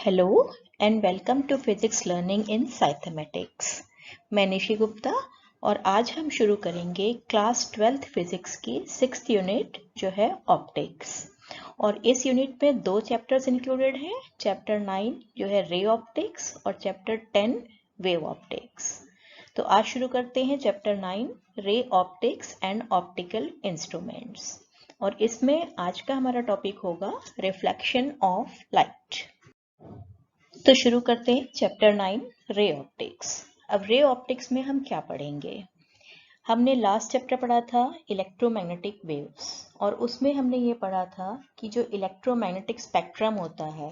Hello and welcome to physics learning in Scithmetics. मैं निशी गुप्ता और आज हम शुरू करेंगे क्लास 12th फिजिक्स की 6th यूनिट जो है ऑप्टिक्स। और इस यूनिट में दो चैप्टर्स इंक्लूडेड हैं, चैप्टर 9 जो है रे ऑप्टिक्स और चैप्टर 10 वेव ऑप्टिक्स। तो आज शुरू करते हैं chapter 9 ray optics and optical instruments. और इसमें आज का हमारा टॉपिक होगा रिफ्लेक्शन ऑफ लाइट। तो शुरू करते हैं चैप्टर 9 रे ऑप्टिक्स। अब रे ऑप्टिक्स में हम क्या पढ़ेंगे? हमने लास्ट चैप्टर पढ़ा था इलेक्ट्रोमैग्नेटिक वेव्स और उसमें हमने ये पढ़ा था कि जो इलेक्ट्रोमैग्नेटिक स्पेक्ट्रम होता है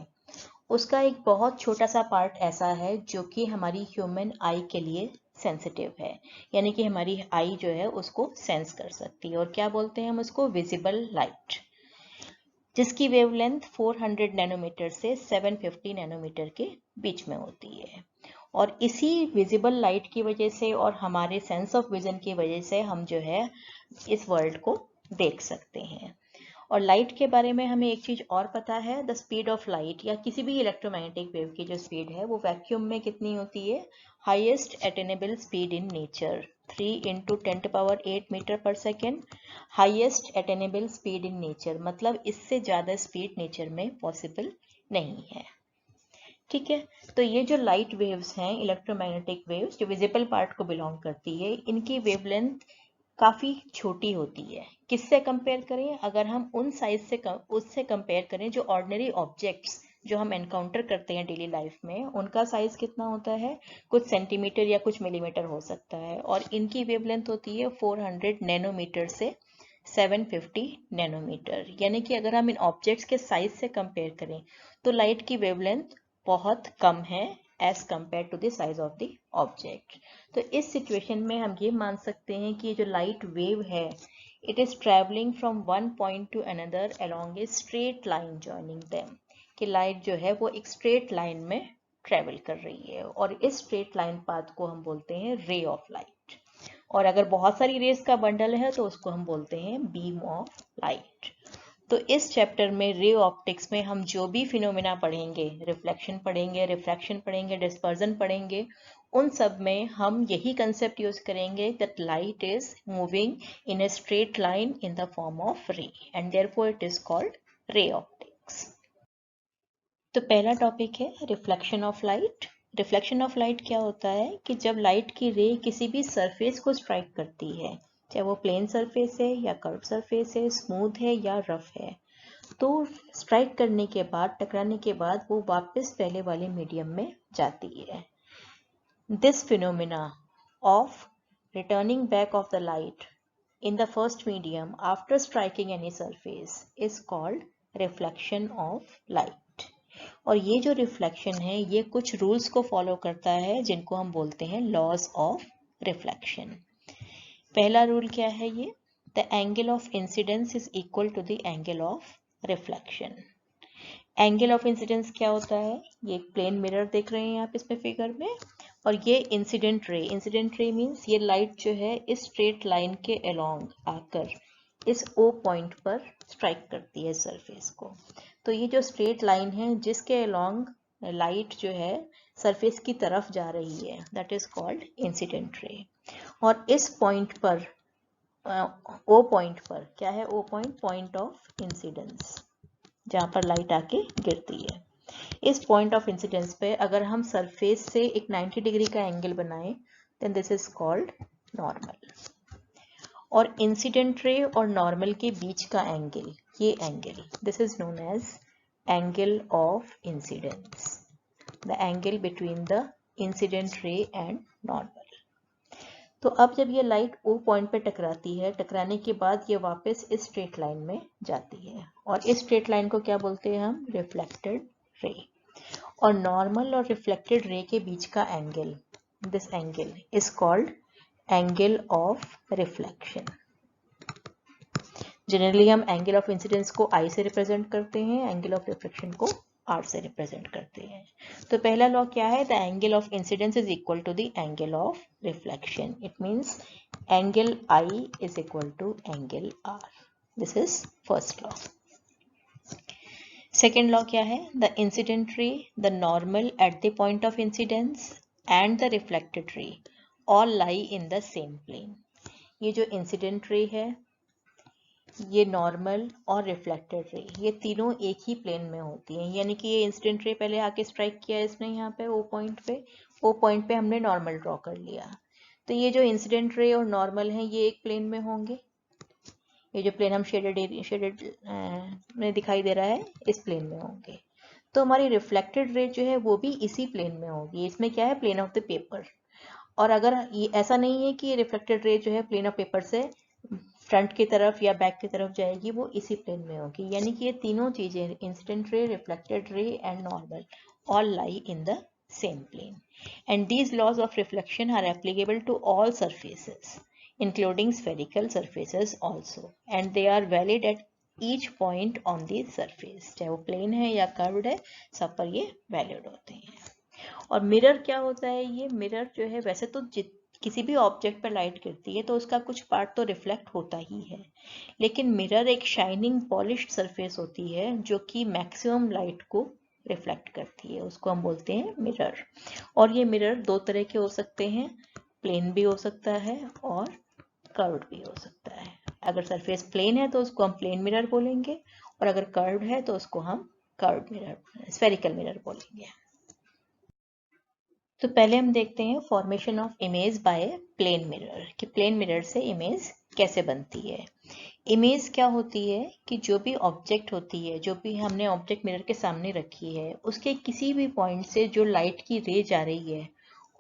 उसका एक बहुत छोटा सा पार्ट ऐसा है जो कि हमारी ह्यूमन आई के लिए सेंसिटिव है, यानी कि हमारी आई जो है उसको सेंस कर सकती है। और क्या बोलते हैं हम उसको? विजिबल लाइट, जिसकी वेवलेंथ 400 नैनोमीटर से 750 नैनोमीटर के बीच में होती है। और इसी विजिबल लाइट की वजह से और हमारे सेंस ऑफ विजन की वजह से हम जो है इस वर्ल्ड को देख सकते हैं। और लाइट के बारे में हमें एक चीज और पता है, द स्पीड ऑफ लाइट या किसी भी इलेक्ट्रोमैग्नेटिक वेव की जो स्पीड है वो वैक्यूम में कितनी होती है? Highest attainable speed in nature 3 × 10⁸ metre पर second. Highest attainable speed in nature मतलब इससे ज्यादा स्पीड नेचर में पॉसिबल नहीं है। ठीक है, तो ये जो लाइट वेव्स हैं, इलेक्ट्रोमैग्नेटिक वेव्स जो विजिबल पार्ट को बिलोंग करती है, इनकी वेवलेंथ काफी छोटी होती है। किससे कंपेयर करें? अगर हम उन साइज से उससे कंपेयर करें जो ऑर्डिनरी ऑब्जेक्ट्स जो हम एनकाउंटर करते हैं डेली लाइफ में, उनका साइज कितना होता है? कुछ सेंटीमीटर या कुछ मिलीमीटर हो सकता है। और इनकी वेवलेंथ होती है 400 नैनोमीटर से 750 नैनोमीटर। यानी कि अगर हम इन ऑब्जेक्ट्स के साइज से कंपेयर करें तो लाइट की वेवलेंथ बहुत कम है as compare to the size of the object. तो इस सिचुएशन में हम ये मान सकते हैं कि ये जो लाइट वेव है, it is travelling from one point two another along a straight line joining them, कि लाइट जो है वो एक स्ट्रेट लाइन में ट्रेवल कर रही है और इस स्ट्रेट लाइन पाथ को हम बोलते हैं रे ऑफ लाइट। और अगर बहुत सारी रेस का बंडल है तो उसको हम बोलते हैं बीम ऑफ लाइट। तो इस चैप्टर में रे ऑप्टिक्स में हम जो भी फिनोमेना पढ़ेंगे, रिफ्लेक्शन पढ़ेंगे, रिफ्रैक्शन पढ़ेंगे, डिस्पर्जन पढ़ेंगे, उन सब में हम यही कंसेप्ट यूज करेंगे that light is moving in a straight line in the form of रे and therefore it is called ray optics. तो पहला टॉपिक है reflection of light. Reflection of light क्या होता है कि जब लाइट की रे किसी भी सरफेस को स्ट्राइक करती है, चाहे वो प्लेन सरफेस है या कर्व सरफेस है, स्मूथ है या रफ है, तो स्ट्राइक करने के बाद, टकराने के बाद वो वापस पहले वाले मीडियम में जाती है। This phenomena of returning back of the light in the first medium after striking any surface is called reflection of light। और ये जो रिफ्लेक्शन है ये कुछ रूल्स को फॉलो करता है जिनको हम बोलते हैं लॉज ऑफ रिफ्लेक्शन। पहला रूल क्या है ये? The angle of incidence is equal to the angle of reflection. Angle of incidence क्या होता है? ये एक प्लेन मिरर देख रहे हैं आप इसमें फिगर में, और ये इंसिडेंट रे मीन्स ये लाइट जो है इस स्ट्रेट लाइन के अलोंग आकर इस ओ पॉइंट पर स्ट्राइक करती है सरफेस को। तो ये जो स्ट्रेट लाइन है जिसके अलोंग लाइट जो है सरफेस की तरफ जा रही है, that is called incident ray. और इस पॉइंट पर, ओ पॉइंट पर क्या है? O point, point of incidence, जहां पर लाइट आके गिरती है। इस पॉइंट ऑफ इंसिडेंस पे अगर हम सरफेस से एक 90 डिग्री का एंगल बनाएं, then this is called normal. और इंसिडेंट रे और नॉर्मल के बीच का एंगल, ये angle, this is known as angle of incidence, the angle between the incident ray and normal. तो अब जब ये लाइट ओ पॉइंट पे टकराती है, टकराने के बाद ये वापस इस स्ट्रेट लाइन में जाती है और इस स्ट्रेट लाइन को क्या बोलते हैं हम? Reflected ray. और नॉर्मल और रिफ्लेक्टेड रे के बीच का angle, this angle is called angle of reflection. Generally हम एंगल ऑफ इंसिडेंस को आई से रिप्रेजेंट करते हैं, एंगल ऑफ रिफ्लेक्शन को आर से रिप्रेजेंट करते हैं। तो पहला लॉ क्या है? The angle of incidence is equal to the angle of reflection. It means angle I is equal to angle R. This is first law. Second law क्या है? The incident ray, the normal at the point of incidence and the reflected ray all lie in the same plane. ये जो incident ray है, ये normal और reflected ray, ये तीनों एक ही प्लेन में होती हैं। यानी कि ये इंसिडेंट रे पहले आके स्ट्राइक किया इसने यहाँ पे ओ पॉइंट पे हमने नॉर्मल ड्रॉ कर लिया। तो ये जो इंसिडेंट रे और नॉर्मल हैं ये एक प्लेन में होंगे। ये जो प्लेन हम शेडेड में दिखाई दे रहा है इस प्लेन में होंगे। तो हमारी रिफ्लेक्टेड रे जो है वो भी इसी प्लेन में होगी। इसमें क्या है? Plane of the paper. और अगर ये ऐसा नहीं है कि ये रिफ्लेक्टेड रे जो है प्लेन ऑफ पेपर से फ्रंट की तरफ या बैक की तरफ जाएगी, वो इसी प्लेन में होगी। यानी कि ये तीनों चीजें, incident ray, reflected ray and normal, all lie in the same plane, and these laws of reflection are applicable to all surfaces including spherical surfaces also, and they are valid at each point on the surface, चाहे वो plane है या curved है, सब पर ये valid होते हैं। और मिरर क्या होता है? ये मिरर जो है, वैसे तो किसी भी ऑब्जेक्ट पर लाइट गिरती है तो उसका कुछ पार्ट तो रिफ्लेक्ट होता ही है, लेकिन मिरर एक शाइनिंग पॉलिश्ड सरफेस होती है जो कि मैक्सिमम लाइट को रिफ्लेक्ट करती है, उसको हम बोलते हैं मिरर। और ये मिरर दो तरह के हो सकते हैं, प्लेन भी हो सकता है और कर्व्ड भी हो सकता है। अगर सरफेस प्लेन है तो उसको हम प्लेन मिरर बोलेंगे, और अगर कर्व्ड है तो उसको हम कर्व्ड मिरर, स्फेरिकल मिरर बोलेंगे। तो पहले हम देखते हैं formation of image by plane mirror, कि प्लेन मिरर से इमेज कैसे बनती है। इमेज क्या होती है कि जो भी ऑब्जेक्ट होती है, जो भी हमने ऑब्जेक्ट मिरर के सामने रखी है, उसके किसी भी पॉइंट से जो लाइट की रे जा रही है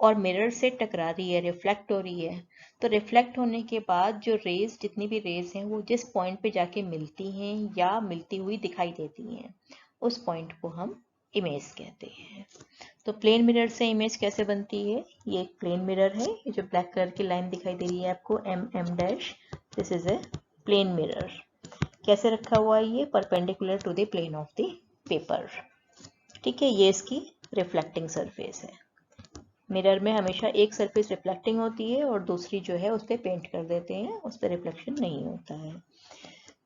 और मिरर से टकरा रही है, रिफ्लेक्ट हो रही है, तो रिफ्लेक्ट होने के बाद जो रेज, जितनी भी रेज हैं, वो जिस पॉइंट पे जाके मिलती हैं या मिलती हुई दिखाई देती हैं, उस पॉइंट को हम इमेज कहते हैं। तो प्लेन मिरर से इमेज कैसे बनती है? ये एक प्लेन मिरर है, ये जो ब्लैक कलर की लाइन दिखाई दे रही है आपको, M dash, this is a plane mirror. कैसे रखा हुआ है? ये perpendicular to the plane of the paper. ठीक है, ये इसकी रिफ्लेक्टिंग सरफेस है। मिरर में हमेशा एक सरफेस रिफ्लेक्टिंग होती है और दूसरी जो है उस पर पेंट कर देते हैं, उस पर रिफ्लेक्शन नहीं होता है।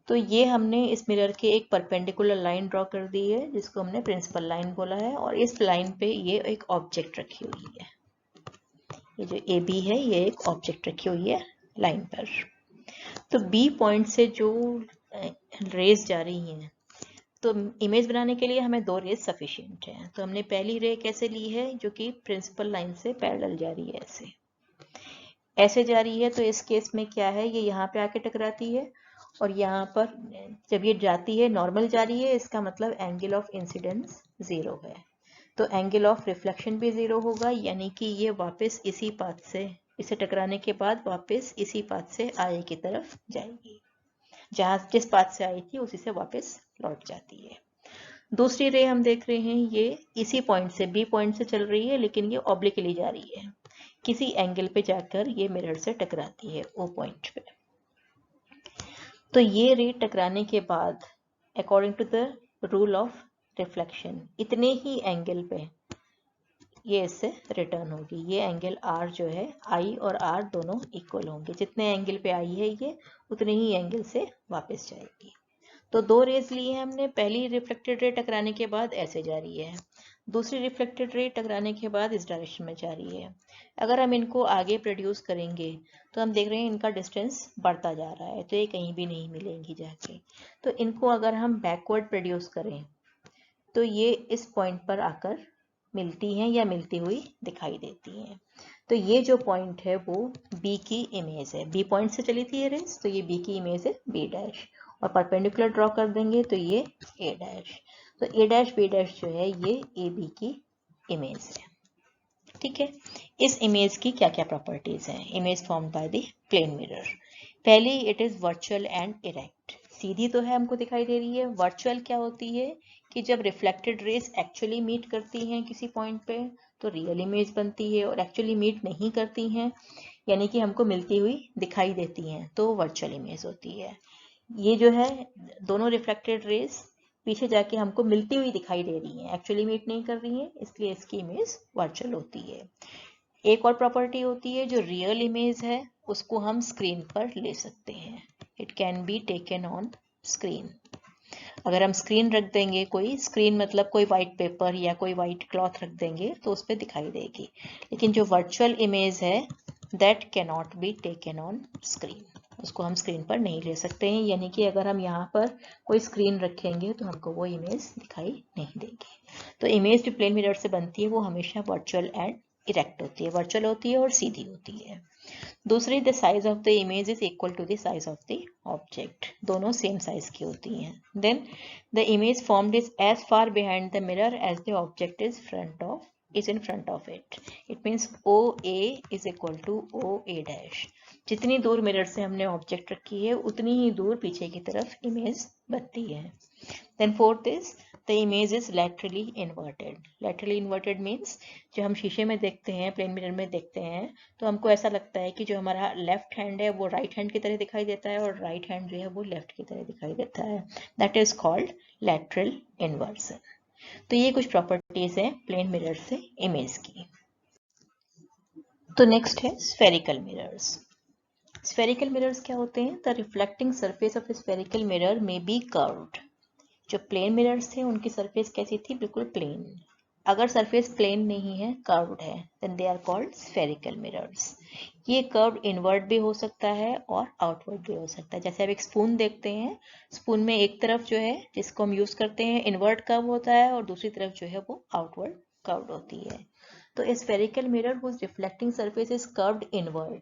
तो ये हमने इस मिरर के एक परपेंडिकुलर लाइन ड्रॉ कर दी है जिसको हमने प्रिंसिपल लाइन बोला है, और इस लाइन पे ये एक ऑब्जेक्ट रखी हुई है। ये जो ए बी है ये एक ऑब्जेक्ट रखी हुई है लाइन पर। तो बी पॉइंट से जो रेज जा रही हैं, तो इमेज बनाने के लिए हमें दो रेज सफिशिएंट है। तो हमने पहली रे कैसे ली है? जो कि प्रिंसिपल लाइन से पैरेलल जा रही है, ऐसे जा रही है। तो इस केस में क्या है, ये यहाँ पे आके टकराती है और यहाँ पर जब ये जाती है, नॉर्मल जा रही है, इसका मतलब एंगल ऑफ इंसिडेंस 0 है, तो एंगल ऑफ रिफ्लेक्शन भी 0 होगा। यानी कि ये वापस इसी पाथ से, इसे टकराने के बाद वापस इसी पाथ से आई की तरफ जाएगी, जहाँ जिस पाथ से आई थी उसी से वापस लौट जाती है। दूसरी रे हम देख रहे हैं, ये इसी पॉइंट से, बी पॉइंट से चल रही है, लेकिन ये ऑब्लिकली जा रही है, किसी एंगल पे जाकर ये मिरर से टकराती है ओ पॉइंट पे। तो ये रे टकराने के बाद according to the rule of reflection, इतने ही एंगल पे ये इससे रिटर्न होगी। ये एंगल आर जो है, आई और आर दोनों इक्वल होंगे, जितने एंगल पे आई है ये उतने ही एंगल से वापस जाएगी। तो दो रेज ली है हमने, पहली रिफ्लेक्टेड रे टकराने के बाद ऐसे जा रही है, दूसरी रिफ्लेक्टेड रे टकराने के बाद इस डायरेक्शन में जा रही है। अगर हम इनको आगे प्रोड्यूस करेंगे तो हम देख रहे हैं इनका डिस्टेंस बढ़ता जा रहा है, तो ये कहीं भी नहीं मिलेंगी जाके। तो इनको अगर हम बैकवर्ड प्रोड्यूस करें तो ये इस पॉइंट पर आकर मिलती हैं या मिलती हुई दिखाई देती हैं। तो ये जो पॉइंट है वो बी की इमेज है, बी पॉइंट से चली थी ये रेस, तो ये बी की इमेज है बी डैश, और परपेंडिकुलर ड्रॉ कर देंगे तो ये ए डैश। तो ए डैश बी डैश जो है ये ए बी की इमेज है। ठीक है, इस इमेज की क्या क्या प्रॉपर्टीज हैं? Image formed by the plane mirror. पहली, it is virtual and erect. सीधी तो है, हमको दिखाई दे रही है। वर्चुअल क्या होती है कि जब रिफ्लेक्टेड रेज एक्चुअली मीट करती हैं किसी पॉइंट पे तो रियल इमेज बनती है, और एक्चुअली मीट नहीं करती हैं यानी कि हमको मिलती हुई दिखाई देती हैं तो वर्चुअल इमेज होती है। ये जो है दोनों रिफ्लेक्टेड रेज पीछे जाके हमको मिलती हुई दिखाई दे रही हैं, एक्चुअली मीट नहीं कर रही हैं, इसलिए इसकी इमेज वर्चुअल होती है। एक और प्रॉपर्टी होती है जो रियल इमेज है, उसको हम स्क्रीन पर ले सकते हैं, it can be taken on screen. अगर हम स्क्रीन रख देंगे, कोई स्क्रीन मतलब कोई वाइट पेपर या कोई वाइट क्लॉथ रख देंगे तो उस पर दिखाई देगी। लेकिन जो वर्चुअल इमेज है that cannot be taken on screen, उसको हम स्क्रीन पर नहीं ले सकते हैं। यानी कि अगर हम यहाँ पर कोई स्क्रीन रखेंगे तो हमको वो इमेज दिखाई नहीं देगी। तो इमेज जो प्लेन मिरर से बनती है वो हमेशा वर्चुअल एंड इरेक्ट होती है, वर्चुअल होती है और सीधी होती है। दूसरी, the size of the image is equal to the size of the object, दोनों सेम साइज की होती हैं। Then the image formed is as far behind the mirror as the object is in front of it. It means OA is equal to OA dash. जितनी दूर mirror से हमने object रखी है उतनी ही दूर पीछे की तरफ इमेज बनती है। Then fourth is the image is laterally inverted. Laterally inverted means जो हम शीशे में देखते हैं, प्लेन मिरर में देखते हैं, तो हमको ऐसा लगता है कि जो हमारा लेफ्ट हैंड है वो राइट हैंड की तरह दिखाई देता है और राइट हैंड जो है वो लेफ्ट की तरह दिखाई देता है। That is called lateral inversion. तो ये कुछ प्रॉपर्टीज हैं प्लेन मिरर से इमेज की। तो नेक्स्ट है स्फेरिकल मिरर्स। स्फेरिकल मिरर्स क्या होते हैं? The reflecting surface of spherical mirror में बी कर्व्ड। जो प्लेन मिरर्स थे उनकी सरफेस कैसी थी? बिल्कुल प्लेन। अगर सरफेस प्लेन नहीं है, कर्व्ड है, then they are called spherical mirrors. ये कर्व्ड इनवर्ट भी हो सकता है और आउटवर्ड भी हो सकता है। जैसे आप एक स्पून देखते हैं, स्पून में एक तरफ जो है जिसको हम यूज करते हैं इनवर्ट कर्व होता है और दूसरी तरफ जो है वो आउटवर्ड कर्व्ड होती है। तो spherical mirror whose reflecting surface is curved inward,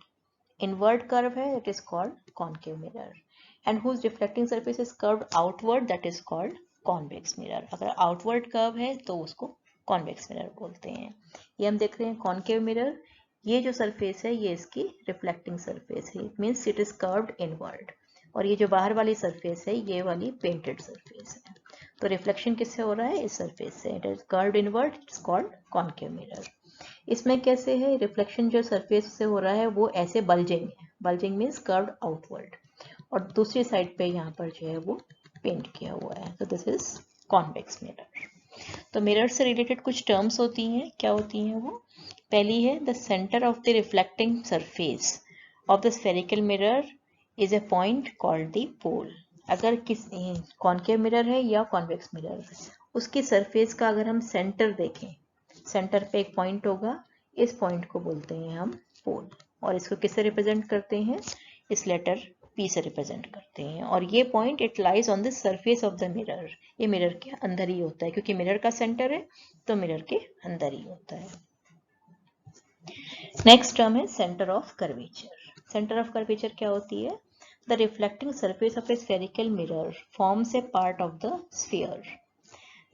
inward curve है, that is called concave mirror, and whose reflecting surface is curved outward, that is called convex mirror. अगर outward curve है तो उसको convex mirror बोलते हैं। ये हम देख रहे हैं कॉनकेव मिरर, ये जो सरफेस है ये इसकी रिफ्लेक्टिंग सरफेस है, it means it is curved inward. और ये जो बाहर वाली सरफेस है ये वाली पेंटेड सरफेस है। तो रिफ्लेक्शन किससे हो रहा है? इस सरफेस से, it is curved inward, it's called concave mirror. इसमें कैसे है? रिफ्लेक्शन जो सरफेस से हो रहा है वो ऐसे बल्जिंग है, बल्जिंग मीन्स कर्व्ड आउटवर्ड, और दूसरी साइड पे यहाँ पर जो है वो पेंट किया हुआ है। तो दिस इज कॉन्वेक्स मिरर। तो मिरर से रिलेटेड कुछ टर्म्स होती हैं, क्या होती हैं वो? पहली है the centre of the reflecting surface of the spherical mirror is a point called the pole. अगर किस कॉनकेव मिरर है या कॉन्वेक्स मिरर, उसकी सरफेस का अगर हम सेंटर देखें, सेंटर पे एक पॉइंट होगा, इस पॉइंट को बोलते हैं हम पोल। और इसको किससे रिप्रेजेंट करते हैं? इस लेटर P से रिप्रेजेंट करते हैं। और ये point it lies on the surface of the mirror, ये मिरर के अंदर ही होता है, क्योंकि मिरर का सेंटर है तो मिरर के अंदर ही होता है। नेक्स्ट टर्म है centre of curvature. Centre of curvature क्या होती है? The reflecting surface of A spherical mirror forms a part of the sphere.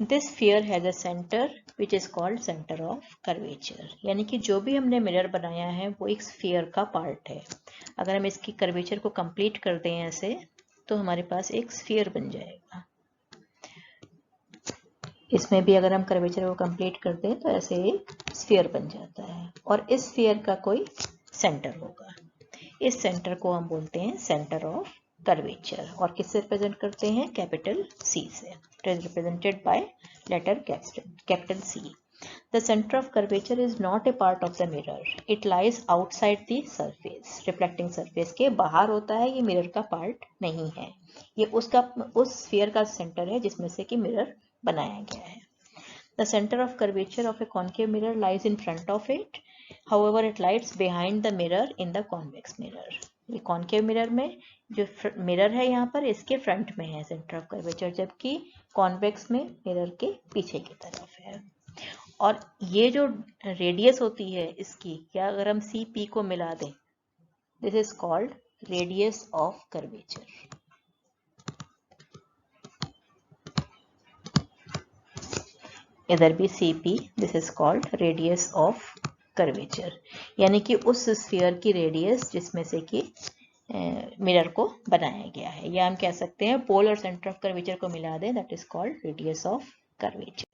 This sphere has a centre which is called centre of curvature. यानी कि जो भी हमने mirror बनाया है वो एक स्फीयर का पार्ट है। अगर हम इसकी कर्वेचर को कंप्लीट कर दें ऐसे, तो हमारे पास एक स्फीयर बन जाएगा। इसमें भी अगर हम कर्वेचर को कंप्लीट कर दें तो ऐसे एक स्फीयर बन जाता है, और इस स्फीयर का कोई सेंटर होगा। इस सेंटर को हम बोलते हैं सेंटर ऑफ कर्वेचर। और किससे रिप्रेजेंट करते हैं? कैपिटल C से। It is represented by letter capital C. The center of curvature is not a part of the mirror. It lies outside the surface. Reflecting surface के बाहर होता है, ये मिरर का पार्ट नहीं है। ये उस स्फीयर का सेंटर है जिसमें से कि मिरर बनाया गया है। The center of curvature of a concave mirror lies in front of it. However, it lies behind the mirror in the convex mirror. ये कॉन्केव मिरर में जो मिरर है यहाँ पर इसके फ्रंट में है सेंटर ऑफ कर्वेचर, जबकि कॉन्वेक्स में मिरर के पीछे की तरफ है। और ये जो रेडियस होती है इसकी, क्या अगर हम CP को मिला दें, this is called radius of curvature. इधर भी CP, this is called radius of curvature, यानी कि उस स्फीयर की रेडियस जिसमें से कि मिरर को बनाया गया है, या हम कह सकते हैं पोल और सेंटर ऑफ कर्वेचर को मिला दें, that is called radius of curvature.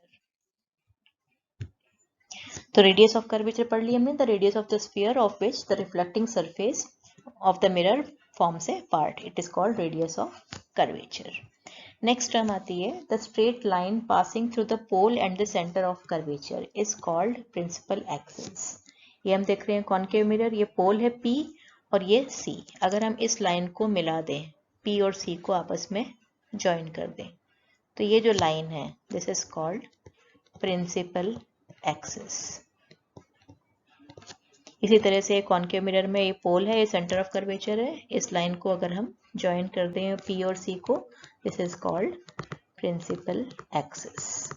तो रेडियस ऑफ कर्वेचर पढ़ लिया हमने, the radius of the sphere of which the reflecting surface of the mirror forms a part, it is called radius of curvature. Next term आती है the straight line passing through the pole and the centre of curvature is called principal axis. ये हम देख रहे हैं concave mirror, ये पोल है P और ये C। अगर हम इस लाइन को मिला दें, P और C को आपस में ज्वाइन कर दें, तो ये जो लाइन है this is called principal axis. इसी तरह से कॉनकेव मिरर में ये पोल है, ये सेंटर ऑफ कर्वेचर है, इस लाइन को अगर हम ज्वाइन कर दें P और C को, this is called principal axis.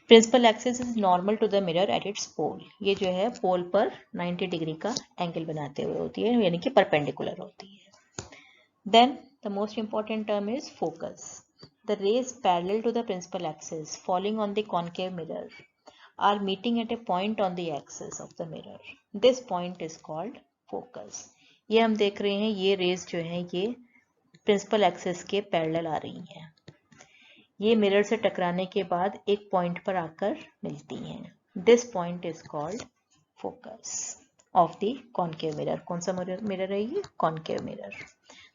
Principal axis is normal to the mirror at its pole. ये जो है पोल पर 90 डिग्री का एंगल बनाते हुए होती है, यानी कि परपेंडिकुलर होती है। Then the most important term is focus. The rays parallel to the principal axis falling on the concave mirror are meeting at a point on the axis of the mirror. This point is called focus. ये हम देख रहे हैं, ये raise जो है ये principal axis के पैरेलल आ रही हैं। ये मिरर से टकराने के बाद एक पॉइंट पर आकर मिलती हैं। This point is called focus of the concave mirror. कौन सा मिरर है ये? Concave mirror.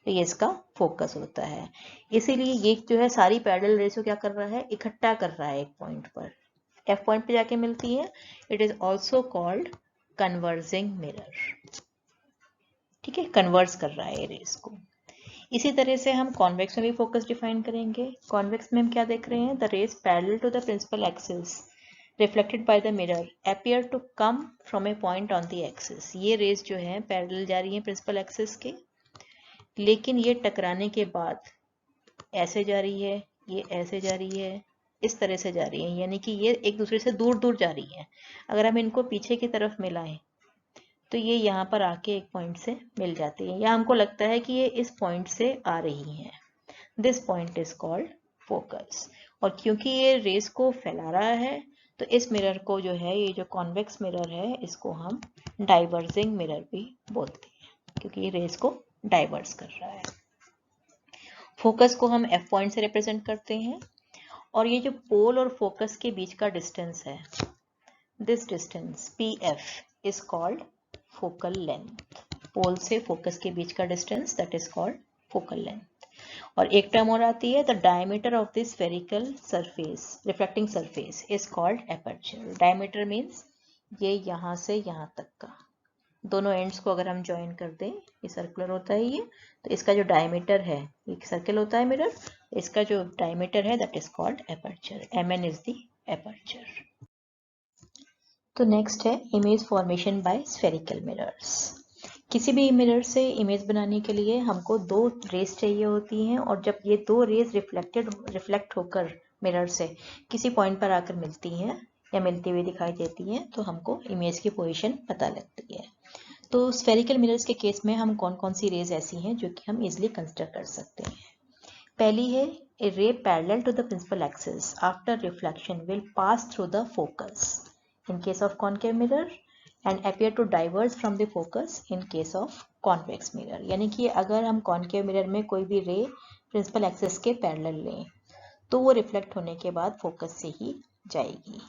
तो ये इसका फोकस होता है। इसीलिए ये जो है सारी पैरेलल रेज को क्या कर रहा है? इकट्ठा कर रहा है एक पॉइंट पर, F पॉइंट पे जाके मिलती है। It is also called converging mirror. ठीक है, कन्वर्स कर रहा है रेस को। इसी तरह से हम कॉन्वेक्स में भी फोकस डिफाइन करेंगे। कॉन्वेक्स में हम क्या देख रहे हैं? The rays parallel to the principal axis reflected by the mirror appear to come from a point on the axis. ये रेस जो है पैरेलल जा रही है प्रिंसिपल एक्सिस के, लेकिन ये टकराने के बाद ऐसे जा रही है, ये ऐसे जा रही है, इस तरह से जा रही है, यानी कि ये एक दूसरे से दूर दूर जा रही है। अगर हम इनको पीछे की तरफ मिलाएं तो ये यहाँ पर आके एक पॉइंट से मिल जाती है, या हमको लगता है कि ये इस पॉइंट से आ रही हैं। This point is called focus. और क्योंकि ये रेस को फैला रहा है तो इस मिरर को जो है, ये जो कॉन्वेक्स मिरर है, इसको हम डाइवर्जिंग मिरर भी बोलते हैं, क्योंकि ये रेस को डाइवर्स कर रहा है। फोकस को हम F पॉइंट से रिप्रेजेंट करते हैं, और ये जो पोल और फोकस के बीच का डिस्टेंस है, this distance PF is called focal length. Pole से फोकस के बीच का distance that is called focal length. और एक टर्म और आती है, the diameter of this spherical surface, reflecting surface is called aperture. Diameter means ये यहाँ से यहाँ तक का, दोनों एंड्स को अगर हम ज्वाइन कर दें, ये सर्कुलर होता है ये, तो इसका जो डायमीटर है, एक सर्कल होता है मिरर, इसका जो डायमीटर है that is called aperture. MN is the aperture. तो नेक्स्ट है image formation bye spherical mirrors. किसी भी मिरर से इमेज बनाने के लिए हमको दो रेज चाहिए होती हैं, और जब ये दो रेज रिफ्लेक्ट होकर मिरर से किसी पॉइंट पर आकर मिलती हैं या मिलती हुई दिखाई देती हैं, तो हमको इमेज की पोजीशन पता लगती है। तो स्फेरिकल मिरर्स के केस में हम कौन कौन सी रेज ऐसी हैं जो कि हम इजिली कंसिडर कर सकते हैं? पहली है, a ray parallel to the principal axis after reflection will pass through the focus in case of concave mirror and appear to diverge from the focus in case of convex mirror। यानी कि अगर हम concave mirror में कोई भी रे principal axis के parallel लें तो वो रिफ्लेक्ट होने के बाद फोकस से ही जाएगी,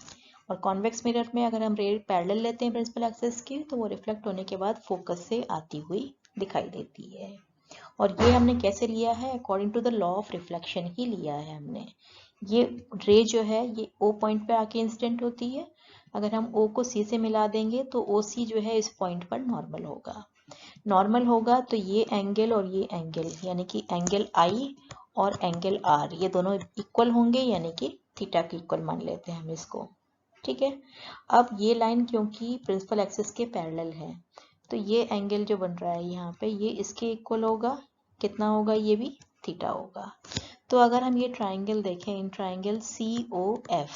और कॉन्वेक्स मिरर में अगर हम रे पैरेलल लेते हैं प्रिंसिपल एक्सिस के तो वो रिफ्लेक्ट होने के बाद फोकस से आती हुई दिखाई देती है। और ये हमने कैसे लिया है? According to the law of reflection ही लिया है हमने। ये रे जो है ये O पॉइंट पे आके इंसिडेंट होती है, अगर हम O को C से मिला देंगे तो OC जो है इस पॉइंट पर नॉर्मल होगा। नॉर्मल होगा तो ये एंगल और ये एंगल, यानी कि एंगल I और एंगल R, ये दोनों इक्वल होंगे, यानी कि थीटा के इक्वल मान लेते हैं हम इसको। ठीक है, अब ये लाइन क्योंकि प्रिंसिपल एक्सिस के पैरेलल है तो ये एंगल जो बन रहा है यहाँ पे, ये इसके इक्वल होगा। कितना होगा? ये भी थीटा होगा। तो अगर हम ये ट्राइंगल देखें, in triangle COF,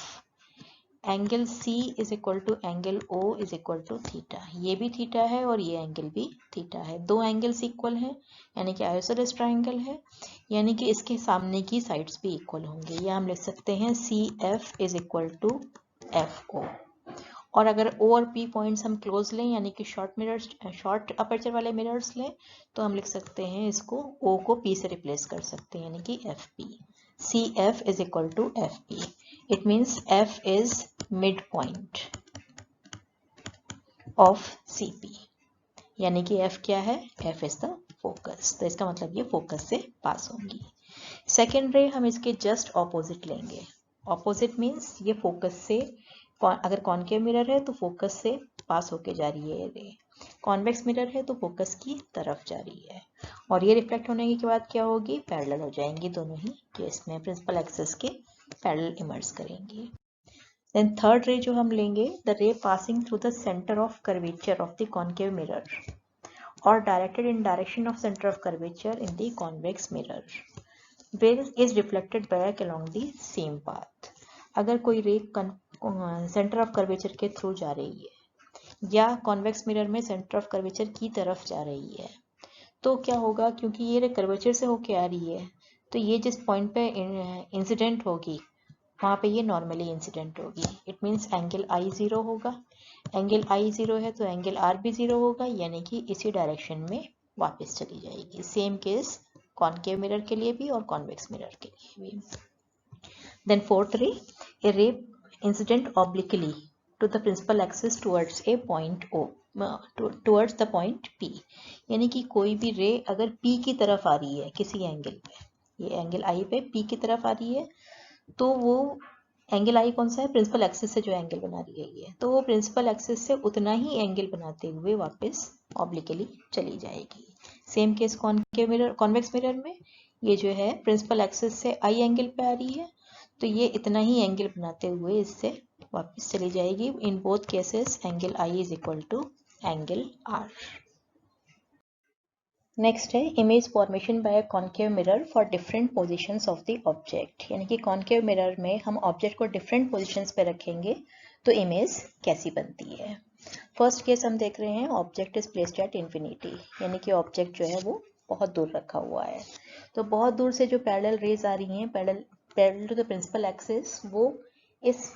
angle C is equal to angle O is equal to theta. ये भी थीटा है और ये एंगल भी थीटा है, दो एंगल्स इक्वल हैं, यानी कि आइसोसेलेस ट्राइंगल है, यानी कि इसके सामने की साइड्स भी इक्वल होंगे। या हम लिख सकते हैं CF is equal to FO। और अगर O और P पॉइंट्स हम क्लोज लें, यानी कि शॉर्ट अपर्चर वाले मिरर्स लें, तो हम लिख सकते हैं इसको O को P से रिप्लेस कर सकते हैं, यानी कि FP। CF is equal to FP. It means F is midpoint of CP. यानी कि F क्या है? F is the focus. तो इसका मतलब ये फोकस से पास होंगी। सेकेंड रे हम इसके जस्ट ऑपोजिट लेंगे। ऑपोजिट मीन्स ये फोकस से, अगर कॉनकेव मिरर है तो फोकस से पास होके जा रही है ये रे। कॉन्वेक्स मिरर है तो फोकस की तरफ जा रही है, और ये रिफ्लेक्ट होने के बाद क्या होगी, पैरेलल हो जाएंगी दोनों ही केस में, प्रिंसिपल एक्सिस के पैरेलल इमर्ज करेंगी। देन थर्ड रे जो हम लेंगे, द रे passing through the centre of curvature of the concave mirror or directed in direction of center of curvature in the convex mirror. Ray is reflected back along the same path. अगर कोई रे centre of curvature के through जा रही है या convex mirror में centre of curvature की तरफ जा रही है, तो क्या होगा, क्योंकि ये रे कर्वेचर से होके आ रही है, तो ये जिस पॉइंट पे इंसिडेंट होगी वहाँ पे ये नॉर्मली इंसिडेंट होगी। इट मीन्स एंगल आई 0 होगा। एंगल आई 0 है तो एंगल आर भी 0 होगा, यानी कि इसी डायरेक्शन में वापस चली जाएगी। सेम केस कॉन्केव मिरर के लिए भी और कॉन्वेक्स मिरर के लिए भी। Then fourth ray, a ray incident obliquely to the principal axis towards a point O, towards the point P, यानी कि कोई भी रे अगर पी की तरफ आ रही है किसी एंगल पे, ये एंगल आई पे पी की तरफ आ रही है, तो वो एंगल आई कौन सा है, प्रिंसिपल एक्सिस से जो एंगल बना रही है ये, तो वो प्रिंसिपल एक्सिस से उतना ही एंगल बनाते हुए वापस ऑब्लिकली चली जाएगी। Same case concave mirror, convex mirror में ये जो है प्रिंसिपल एक्सिस से आई एंगल पे आ रही है, तो ये इतना ही एंगल बनाते हुए इससे वापस चली जाएगी। In both cases angle I is equal to angle r. Next है image formation by concave mirror for different positions of the object, यानी कि कॉन्केव मिरर में हम ऑब्जेक्ट को डिफरेंट पोजीशंस पे रखेंगे तो इमेज कैसी बनती है। फर्स्ट केस हम देख रहे हैं, object is placed at infinity, यानी कि ऑब्जेक्ट जो है वो बहुत दूर रखा हुआ है, तो बहुत दूर से जो पैरेलल रेज आ रही हैं, parallel to the principal axis, वो इस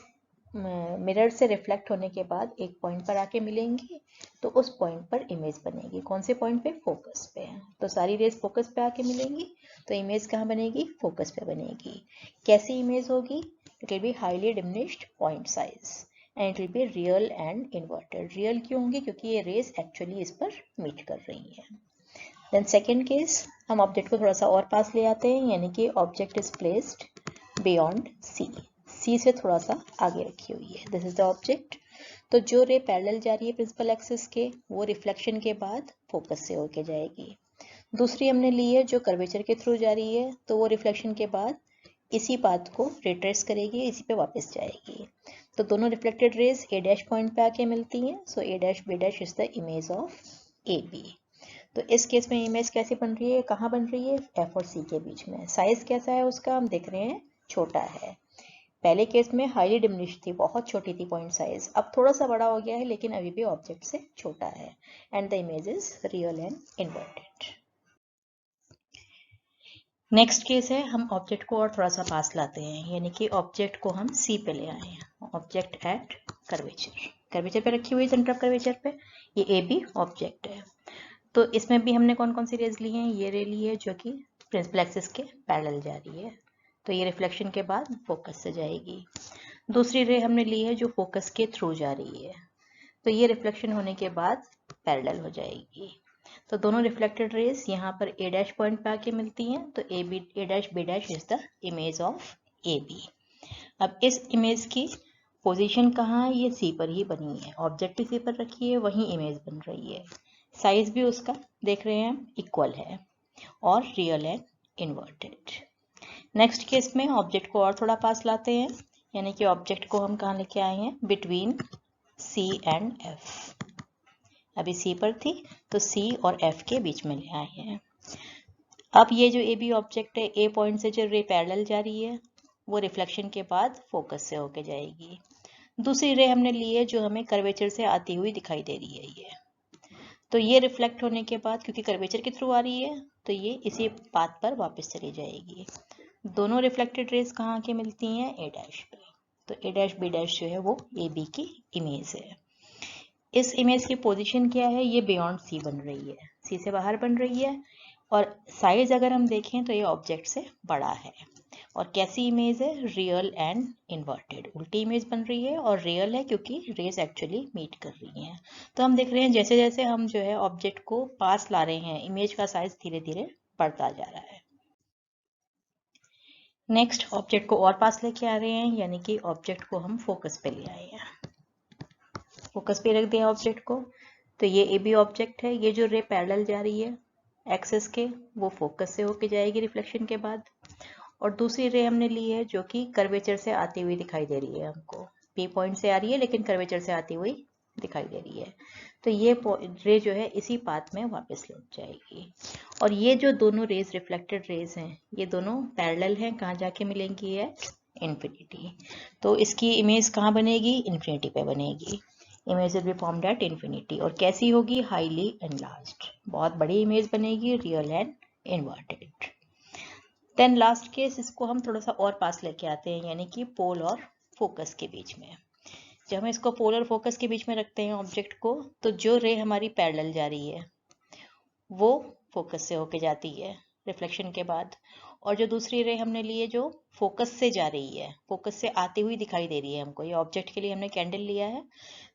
मिरर से रिफ्लेक्ट होने के बाद एक पॉइंट पर आके मिलेंगी, तो उस पॉइंट पर इमेज बनेगी। कौन से पॉइंट पे, फोकस पे। तो सारी रेज फोकस पे आके मिलेंगी, तो इमेज कहाँ बनेगी, फोकस पे बनेगी। कैसी इमेज होगी, it will be highly diminished point size and it will be real and inverted. Real क्यों होंगी, क्योंकि ये रेज एक्चुअली इस पर मीट कर रही है। देन सेकेंड केस, हम ऑब्जेक्ट को थोड़ा सा और पास ले आते हैं, यानी कि object is placed beyond C, C से थोड़ा सा आगे रखी हुई है, दिस इज द ऑब्जेक्ट। तो जो रे पैरेलल जा रही है प्रिंसिपल एक्सिस के, वो रिफ्लेक्शन के बाद फोकस से होके जाएगी। दूसरी हमने ली है जो कर्वेचर के थ्रू जा रही है, तो वो रिफ्लेक्शन के बाद इसी पाथ को रिट्रेस करेगी, इसी पे वापस जाएगी। तो दोनों reflected rays A dash point पे आके मिलती हैं, so A dash B dash is the image of A B. तो इस केस में इमेज कैसे बन रही है, कहाँ बन रही है, एफ और सी के बीच में। साइज कैसा है उसका, हम देख रहे हैं छोटा है। पहले केस में हाईली डिमिनिश थी, बहुत छोटी थी पॉइंट साइज, अब थोड़ा सा बड़ा हो गया है, लेकिन अभी भी ऑब्जेक्ट से छोटा है। And the image is real and inverted. Next case है, हम ऑब्जेक्ट को और थोड़ा सा पास लाते हैं, यानी कि ऑब्जेक्ट को हम सी पे ले आए हैं। ऑब्जेक्ट एट कर्वेचर, कर्वेचर पे रखी हुई, सेंटर ऑफ कर्वेचर पे ये ए बी ऑब्जेक्ट है। तो इसमें भी हमने कौन कौन सी रेज ली हैं, ये रे ली है जो कि प्रिंसिपल एक्सिस के पैरेलल जा रही है, तो ये रिफ्लेक्शन के बाद फोकस से जाएगी। दूसरी रे हमने ली है जो फोकस के थ्रू जा रही है, तो ये रिफ्लेक्शन होने के बाद पैरेलल हो जाएगी। तो दोनों रिफ्लेक्टेड रेज यहाँ पर ए डैश पॉइंट पे आके मिलती हैं, तो A dash B dash is the image of A B. अब इस इमेज की पोजीशन कहाँ है, ये सी पर ही बनी है, ऑब्जेक्ट भी सी पर रखी है, वहीं इमेज बन रही है। साइज भी उसका देख रहे हैं हम इक्वल है और real and inverted. Next case में ऑब्जेक्ट को और थोड़ा पास लाते हैं, यानी कि ऑब्जेक्ट को हम कहाँ लेके आए हैं, बिटवीन सी एंड एफ। अभी सी पर थी, तो सी और एफ के बीच में ले आए हैं। अब ये जो ए बी ऑब्जेक्ट है, ए पॉइंट से जो रे पैरेलल जा रही है, वो रिफ्लेक्शन के बाद फोकस से होके जाएगी। दूसरी रे हमने ली है जो हमें कर्वेचर से आती हुई दिखाई दे रही है ये, तो ये रिफ्लेक्ट होने के बाद क्योंकि कर्वेचर के थ्रू आ रही है, तो ये इसी पाथ पर वापस चली जाएगी। दोनों रिफ्लेक्टेड रेज कहाँ के मिलती हैं, ए डैश पे, तो ए डैश बी डैश जो है वो ए बी की इमेज है। इस इमेज की पोजीशन क्या है, ये बियॉन्ड सी बन रही है, सी से बाहर बन रही है, और साइज अगर हम देखें तो ये ऑब्जेक्ट से बड़ा है। और कैसी इमेज है, रियल एंड इन्वर्टेड, उल्टी इमेज बन रही है, और रियल है क्योंकि रेज एक्चुअली मीट कर रही हैं। तो हम देख रहे हैं जैसे जैसे हम जो है ऑब्जेक्ट को पास ला रहे हैं, इमेज का साइज धीरे धीरे बढ़ता जा रहा है। नेक्स्ट ऑब्जेक्ट को और पास लेके आ रहे हैं, यानी कि ऑब्जेक्ट को हम फोकस पे ले आए हैं। फोकस पे रख दिया ऑब्जेक्ट को। तो ये ए बी ऑब्जेक्ट है, ये जो रे पैरेलल जा रही है एक्सिस के वो फोकस से होके जाएगी रिफ्लेक्शन के बाद। और दूसरी रे हमने ली है जो कि कर्वेचर से आती हुई दिखाई दे रही है हमको, पी पॉइंट से आ रही है लेकिन कर्वेचर से आती हुई दिखाई दे रही है। तो ये रे जो है इसी पाथ में वापस लौट जाएगी। और ये जो दोनों रेज रिफ्लेक्टेड रेज हैं ये दोनों पैरेलल हैं, कहाँ जाके मिलेंगी है इन्फिनिटी। तो इसकी इमेज कहाँ बनेगी, इन्फिनिटी पे बनेगी। Image will be formed at infinity. और कैसी होगी, हाईली एनलार्ज्ड, बहुत बड़ी इमेज बनेगी, real and inverted. Then last case, इसको हम थोड़ा सा और पास लेके आते हैं, यानी कि पोल और फोकस के बीच में। जब हम इसको पोल और फोकस के बीच में रखते हैं ऑब्जेक्ट को, तो जो रे हमारी पैरेलल जा रही है वो फोकस से होके जाती है रिफ्लेक्शन के बाद। और जो दूसरी रे हमने ली है जो फोकस से जा रही है, फोकस से आती हुई दिखाई दे रही है हमको, ये ऑब्जेक्ट के लिए हमने कैंडल लिया है,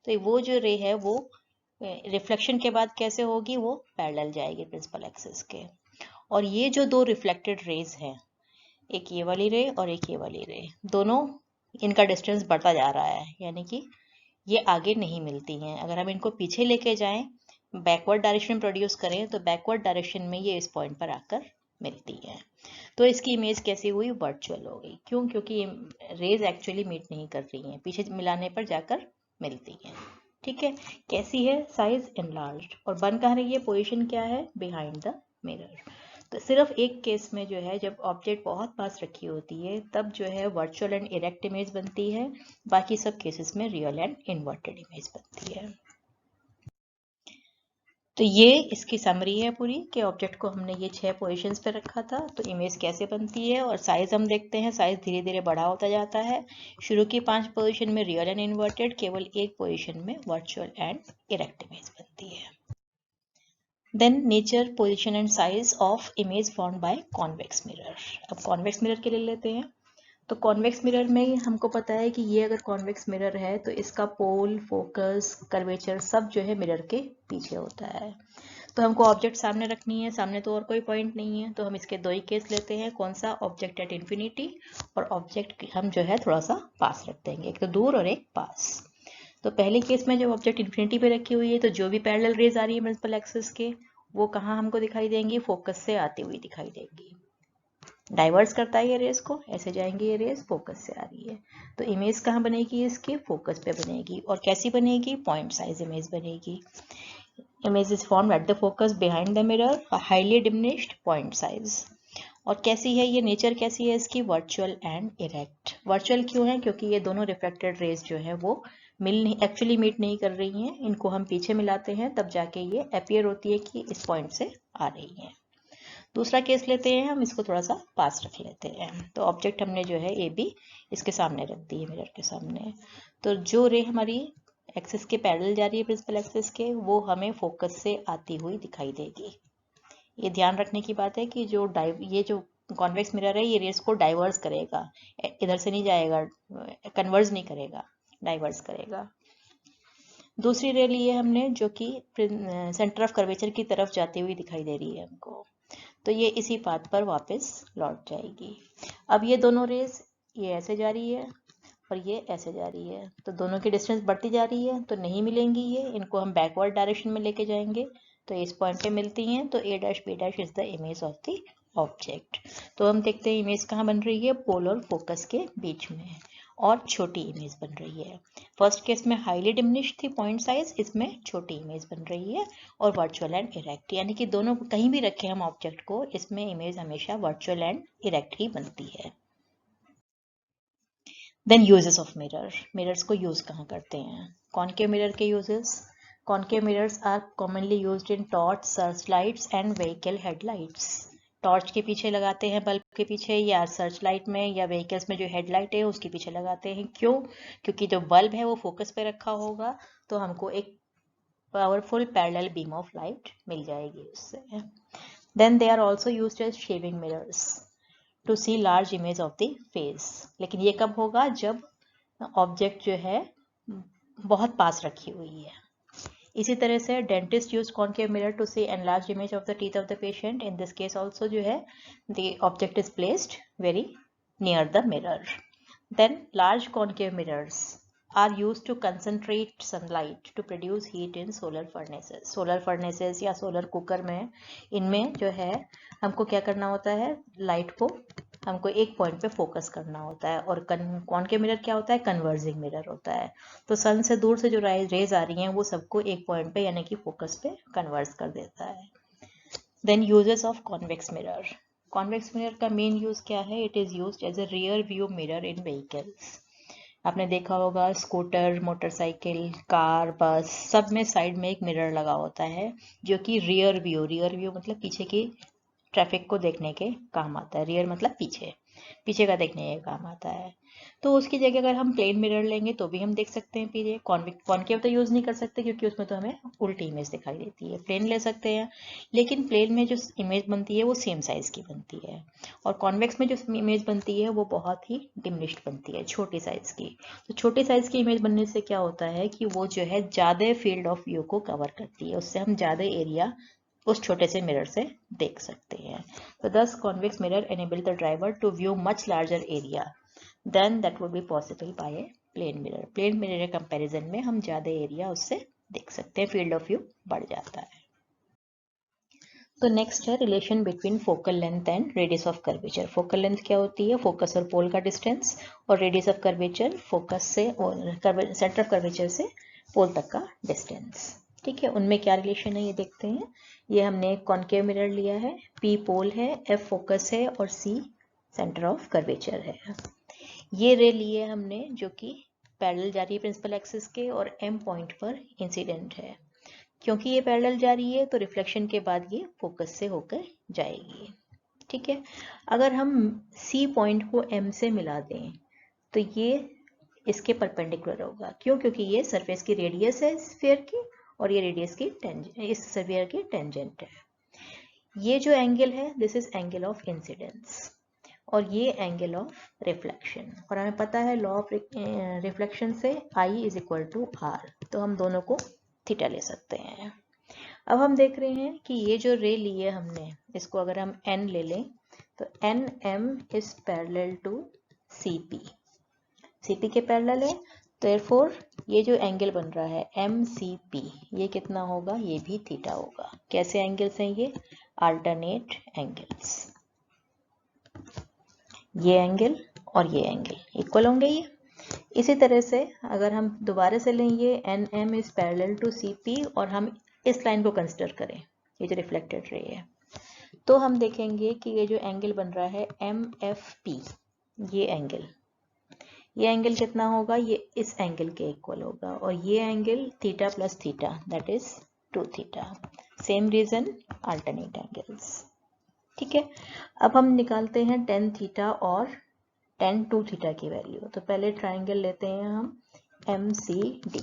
तो वो जो रे है वो रिफ्लेक्शन के बाद कैसे होगी, वो पैरेलल जाएगी प्रिंसिपल एक्सिस के। और ये जो दो रिफ्लेक्टेड रेज हैं, एक ये वाली रे और एक ये वाली रे, दोनों इनका डिस्टेंस बढ़ता जा रहा है, यानी कि ये आगे नहीं मिलती हैं। अगर हम इनको पीछे लेके जाएं, बैकवर्ड डायरेक्शन में प्रोड्यूस करें, तो बैकवर्ड डायरेक्शन में ये इस पॉइंट पर आकर मिलती हैं। तो इसकी इमेज कैसी हुई, वर्चुअल हो गई। क्यों, क्योंकि रेज एक्चुअली मीट नहीं कर रही हैं, पीछे मिलाने पर जाकर मिलती हैं। ठीक है, कैसी है, साइज एनलार्ज्ड। और बन कहाँ रही है, पोजीशन क्या है, बिहाइंड द मिरर। तो सिर्फ एक केस में जो है, जब ऑब्जेक्ट बहुत पास रखी होती है, तब जो है वर्चुअल एंड इरेक्ट इमेज बनती है। बाकी सब केसेस में रियल एंड इन्वर्टेड इमेज बनती है। तो ये इसकी समरी है पूरी, कि ऑब्जेक्ट को हमने ये 6 पोजीशंस पे रखा था, तो इमेज कैसे बनती है। और साइज हम देखते हैं, साइज धीरे धीरे बड़ा होता जाता है। शुरू की 5 पोजीशन में रियल एंड इन्वर्टेड, केवल एक पोजीशन में वर्चुअल एंड इरेक्ट इमेज बनती है। Then nature, position and size of image formed by convex mirror. अब convex mirror के ले लेते हैं। तो convex mirror में हमको पता है कि ये अगर convex mirror है तो इसका पोल, फोकस, कर्वेचर सब जो है मिरर के पीछे होता है। तो हमको ऑब्जेक्ट सामने रखनी है, सामने तो और कोई पॉइंट नहीं है, तो हम इसके दो ही केस लेते हैं। कौन सा, ऑब्जेक्ट एट इन्फिनिटी, और ऑब्जेक्ट हम जो है थोड़ा सा पास रख देंगे, एक तो दूर और एक पास। तो पहले केस में जब ऑब्जेक्ट इन्फिनिटी पे रखी हुई है, तो जो भी पैरेलल रेज आ रही है प्रिंसिपल एक्सिस के, वो कहाँ हमको दिखाई देंगी, फोकस से आती हुई दिखाई देंगी। डाइवर्स करता है ये रेस को, ऐसे जाएंगे ये रेस, फोकस से आ रही है। तो इमेज कहाँ बनेगी, इसकी फोकस पे बनेगी। और कैसी बनेगी, पॉइंट साइज इमेज बनेगी। Image is formed at the focus behind the mirror, highly diminished point size. और कैसी है ये, नेचर कैसी है इसकी, वर्चुअल एंड इरेक्ट। वर्चुअल क्यों है, क्योंकि ये दोनों रिफ्लेक्टेड रेज जो है वो एक्चुअली मीट नहीं कर रही हैं, इनको हम पीछे मिलाते हैं तब जाके ये अपीयर होती है कि इस पॉइंट से आ रही हैं। दूसरा केस लेते हैं हम, इसको थोड़ा सा पास रख लेते हैं। तो ऑब्जेक्ट हमने जो है ए बी इसके सामने रख दी है, मिरर के सामने। तो जो रे हमारी एक्सिस के पैरेलल जा रही है प्रिंसिपल एक्सिस के, वो हमें फोकस से आती हुई दिखाई देगी। ये ध्यान रखने की बात है कि ये जो कॉन्वेक्स मिरर है ये रेस को डाइवर्स करेगा, इधर से नहीं जाएगा, कन्वर्ज नहीं करेगा, डाइवर्स करेगा। दूसरी रे ली है हमने जो कि सेंटर ऑफ कर्वेचर की तरफ जाती हुई दिखाई दे रही है हमको, तो ये इसी पाथ पर वापस लौट जाएगी। अब ये दोनों रेस, ये ऐसे जा रही है और ये ऐसे जा रही है, तो दोनों की डिस्टेंस बढ़ती जा रही है, तो नहीं मिलेंगी ये, इनको हम बैकवर्ड डायरेक्शन में लेके जाएंगे, तो इस पॉइंट पे मिलती हैं। तो A dash B dash is the image of the object. तो हम देखते हैं इमेज कहाँ बन रही है, पोल और फोकस के बीच में, और छोटी इमेज बन रही है। फर्स्ट केस में हाईली डिमिनिश्ड थी पॉइंट साइज, इसमें छोटी इमेज बन रही है। और वर्चुअल एंड इरेक्ट, यानी कि दोनों कहीं भी रखे हम ऑब्जेक्ट को, इसमें इमेज हमेशा वर्चुअल एंड इरेक्ट ही बनती है। Then uses of mirror, mirrors को यूज कहाँ करते हैं, कॉनकेव मिरर के uses. Concave mirrors are commonly used in torch, search lights and vehicle headlights. Torch के पीछे लगाते हैं, बल्ब के पीछे, या सर्च लाइट में या व्हीकल्स में जो हेडलाइट है उसके पीछे लगाते हैं। क्यों, क्योंकि जो बल्ब है वो फोकस पे रखा होगा, तो हमको एक powerful parallel beam of light मिल जाएगी उससे। Then they are also used as shaving mirrors to see large image of the face. लेकिन ये कब होगा, जब ऑब्जेक्ट जो है बहुत पास रखी हुई है। इसी तरह से dentist use concave mirror to see enlarge image of the teeth of the patient. In this case also जो है the object is placed very near the mirror. Then large concave mirrors are use to concentrate sunlight to produce heat in solar furnaces या solar cooker में, इनमें जो है हमको क्या करना होता है, लाइट को हमको एक पॉइंट पे फोकस करना होता है। और कॉनकेव मिरर क्या होता है, कन्वर्जिंग मिरर होता है। तो सन से दूर से जो रेज आ रही हैं वो सबको एक पॉइंट पे यानी कि फोकस पे कन्वर्ट कर देता है। Then uses of convex mirror. Convex mirror का मेन यूज क्या है, it is used as a rear view mirror in vehicles. आपने देखा होगा स्कूटर, मोटरसाइकिल, कार, बस, सब में साइड में एक मिरर लगा होता है जो कि रियर व्यू मतलब पीछे की ट्रैफिक को देखने के काम आता है। रियर मतलब पीछे का देखने के काम आता है। तो उसकी जगह अगर हम प्लेन मिरर लेंगे तो भी हम देख सकते हैं पीछे। कॉनकेव तो यूज नहीं कर सकते क्योंकि उसमें तो हमें उल्टी इमेज दिखाई देती है। प्लेन ले सकते हैं, लेकिन प्लेन में जो इमेज बनती है वो सेम साइज की बनती है, और कॉन्वेक्स में जो इमेज बनती है वो बहुत ही डिमिनिश्ड बनती है, छोटी साइज की। तो छोटी साइज की इमेज बनने से क्या होता है कि वो जो है ज्यादा फील्ड ऑफ व्यू को कवर करती है, उससे हम ज्यादा एरिया उस छोटे से मिरर से देख सकते हैं। तो thus convex mirror enable the driver to view much larger area than that would be possible by a plane mirror. Plane mirror के कंपैरिजन में हम ज्यादा एरिया उससे देख सकते हैं, फील्ड ऑफ व्यू बढ़ जाता है। तो नेक्स्ट है relation between focal length and radius of curvature. Focal length क्या होती है, फोकस और पोल का डिस्टेंस, और रेडियस ऑफ कर्वेचर फोकस से और सेंटर ऑफ कर्वेचर से पोल तक का डिस्टेंस। ठीक है, उनमें क्या रिलेशन है ये देखते हैं। ये हमने कॉनकेव मिरर लिया है, P पोल है, F फोकस है और C सेंटर ऑफ कर्वेचर है। ये रे लिए हमने जो कि पैरेलल जा रही है प्रिंसिपल एक्सिस के, और M पॉइंट पर इंसिडेंट है। क्योंकि ये पैरेलल जा रही है तो रिफ्लेक्शन के बाद ये फोकस से होकर जाएगी। ठीक है, अगर हम C पॉइंट को M से मिला दें तो ये इसके परपेंडिकुलर होगा। क्यों, क्योंकि ये सरफेस की रेडियस है स्फीयर की, और ये रेडियस की इस स्फीयर की टेंजेंट है। ये जो एंगल है this is angle of incidence, और ये एंगल ऑफ रिफ्लेक्शन। और हमें पता है लॉ ऑफ रिफ्लेक्शन से I is equal to R, तो हम दोनों को थीटा ले सकते हैं। अब हम देख रहे हैं कि ये जो रे ली है हमने, इसको अगर हम N ले लें तो NM is parallel to CP के पैरेलल है। therefore ये जो एंगल बन रहा है MCP, ये कितना होगा, ये भी थीटा होगा। कैसे एंगल्स हैं ये, अल्टरनेट एंगल्स। ये एंगल और ये एंगल इक्वल होंगे ये। इसी तरह से अगर हम दोबारा से लें ये NM is parallel to CP, और हम इस लाइन को कंसिडर करें, ये जो रिफ्लेक्टेड रे है, तो हम देखेंगे कि ये जो एंगल बन रहा है MFP, ये एंगल कितना होगा, ये इस एंगल के इक्वल होगा, और ये angle theta plus theta that is 2 theta. Same reason, alternate angles. ठीक है, अब हम निकालते हैं tan थीटा और tan 2 थीटा की वैल्यू। तो पहले ट्राइंगल लेते हैं हम MCD,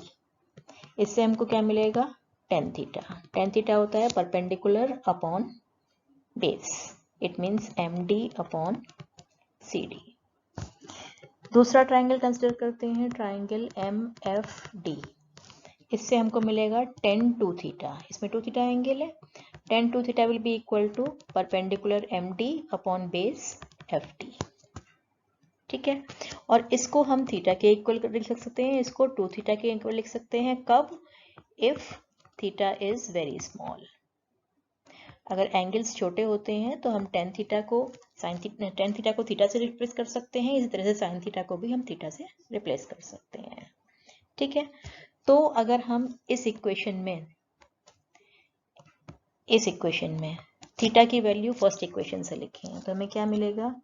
इससे हमको क्या मिलेगा, tan थीटा होता है perpendicular upon base, it means MD upon CD। दूसरा ट्राइंगल कंसिडर करते हैं, ट्राइंगल MFD, इससे हमको मिलेगा tan 2 थीटा, इसमें 2 थीटा एंगल है। tan 2 theta will be equal to perpendicular MD upon base FD। ठीक है, और इसको हम थीटा के इक्वल लिख सकते हैं, इसको 2 थीटा के इक्वल लिख सकते हैं। कब, if theta is very small. अगर एंगल्स छोटे होते हैं तो हम tan थीटा को थीटा से रिप्लेस कर सकते हैं, इसी तरह से sin थीटा को भी हम थीटा से रिप्लेस कर सकते हैं। ठीक है, तो अगर हम इस इक्वेशन में थीटा की वैल्यू फर्स्ट इक्वेशन से लिखें तो हमें क्या मिलेगा,